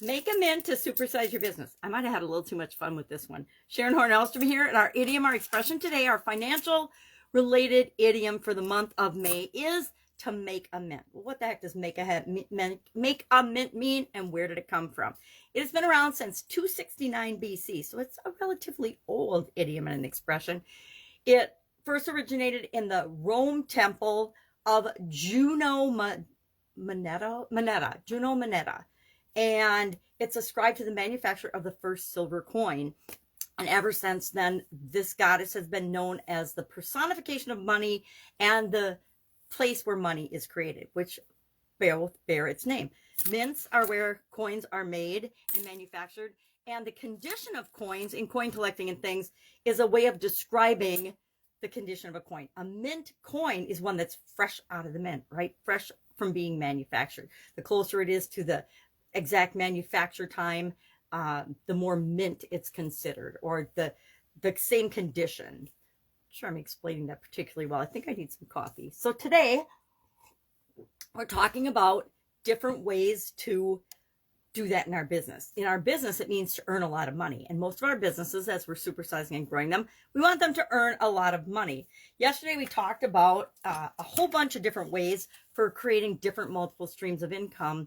Make a mint to supersize your business. I might have had a little too much fun with this one. Sharon Horne-Ellstrom here, and our idiom, our expression today, our financial related idiom for the month of May is to make a mint. Well, what the heck does make a mint mean, and where did it come from? It has been around since 269 BC, so it's a relatively old idiom and an expression. It first originated in the Rome temple of Juno Moneta, and it's ascribed to the manufacture of the first silver coin. And ever since then, this goddess has been known as the personification of money and the place where money is created, which both bear its name. Mints are where coins are made and manufactured, and the condition of coins in coin collecting and things is a way of describing the condition of a coin. A mint coin is one that's fresh out of the mint, right? Fresh from being manufactured. The closer it is to the exact manufacture time, the more mint it's considered, or the same condition. I'm sure I'm explaining that particularly well. I think I need some coffee. So today we're talking about different ways to do that in our business. In our business, it means to earn a lot of money. And most of our businesses, as we're supersizing and growing them, we want them to earn a lot of money. Yesterday, we talked about a whole bunch of different ways for creating different multiple streams of income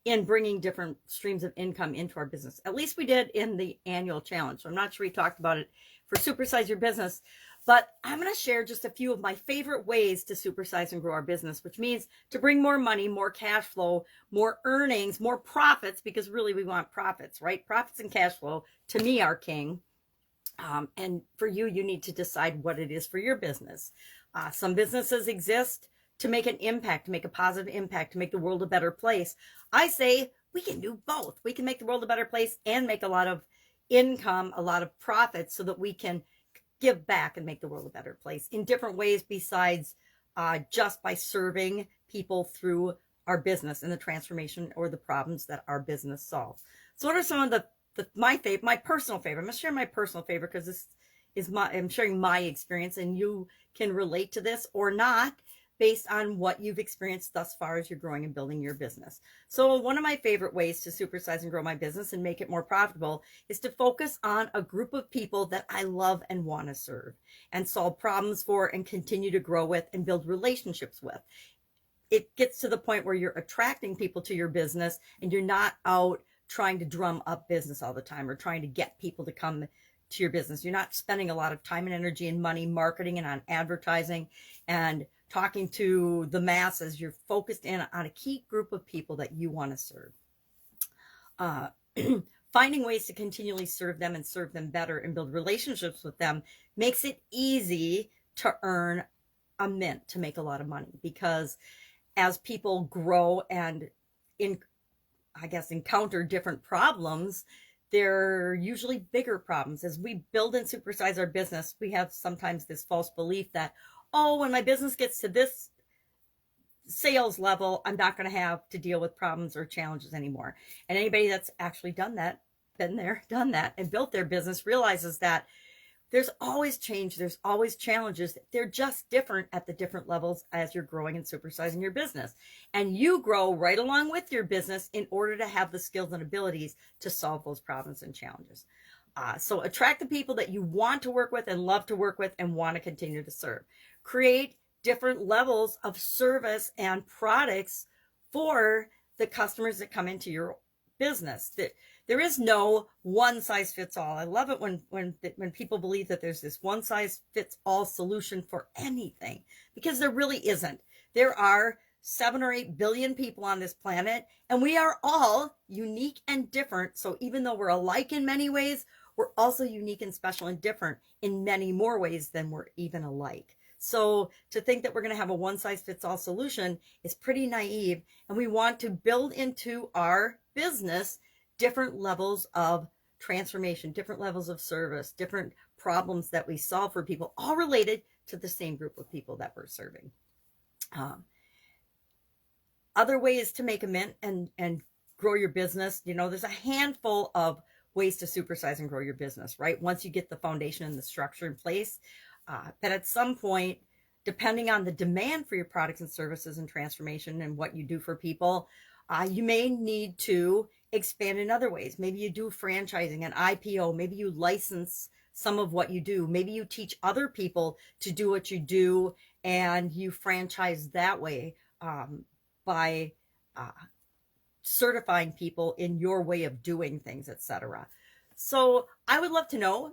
in bringing different streams of income into our business. At least we did in the annual challenge. So I'm not sure we talked about it for Supersize Your Business, but I'm going to share just a few of my favorite ways to supersize and grow our business, which means to bring more money, more cash flow, more earnings, more profits, because really we want profits, right? Profits and cash flow, to me, are king. And for you, you need to decide what it is for your business. Some businesses exist to make an impact, to make a positive impact, to make the world a better place. I say we can do both. We can make the world a better place and make a lot of income, a lot of profits, so that we can give back and make the world a better place in different ways besides just by serving people through our business and the transformation or the problems that our business solves. So what are some of my personal favorite? I'm going to share my personal favorite because this is I'm sharing my experience, and you can relate to this or not based on what you've experienced thus far as you're growing and building your business. So one of my favorite ways to supersize and grow my business and make it more profitable is to focus on a group of people that I love and want to serve and solve problems for and continue to grow with and build relationships with. It gets to the point where you're attracting people to your business and you're not out trying to drum up business all the time or trying to get people to come to your business. You're not spending a lot of time and energy and money marketing and on advertising and talking to the masses. You're focused in on a key group of people that you want to serve. Finding ways to continually serve them and serve them better and build relationships with them makes it easy to earn a mint, to make a lot of money, because as people grow and encounter different problems, they're usually bigger problems. As we build and supersize our business, we have sometimes this false belief that, oh, when my business gets to this sales level, I'm not going to have to deal with problems or challenges anymore. And anybody that's actually done that, been there, done that, and built their business realizes that there's always change. There's always challenges. They're just different at the different levels as you're growing and supersizing your business. And you grow right along with your business in order to have the skills and abilities to solve those problems and challenges. So attract the people that you want to work with and love to work with and want to continue to serve. Create different levels of service and products for the customers that come into your business. There is no one size fits all. I love it when people believe that there's this one size fits all solution for anything, because there really isn't. There are 7 or 8 billion people on this planet, and we are all unique and different. So even though we're alike in many ways, we're also unique and special and different in many more ways than we're even alike. So to think that we're going to have a one size fits all solution is pretty naive. And we want to build into our business different levels of transformation, different levels of service, different problems that we solve for people, all related to the same group of people that we're serving. Other ways to make a mint and grow your business, there's a handful of ways to supersize and grow your business, right? Once you get the foundation and the structure in place, but at some point, depending on the demand for your products and services and transformation and what you do for people, you may need to expand in other ways. Maybe you do franchising, an IPO. Maybe you license some of what you do. Maybe you teach other people to do what you do and you franchise that way, by certifying people in your way of doing things, etc. So I would love to know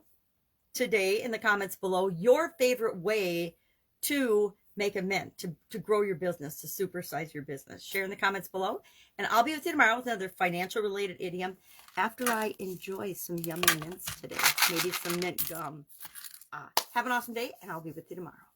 today in the comments below your favorite way to make a mint, to grow your business, to supersize your business. Share in the comments below, and I'll be with you tomorrow with another financial related idiom after I enjoy some yummy mints today, maybe some mint gum. Have an awesome day, and I'll be with you tomorrow.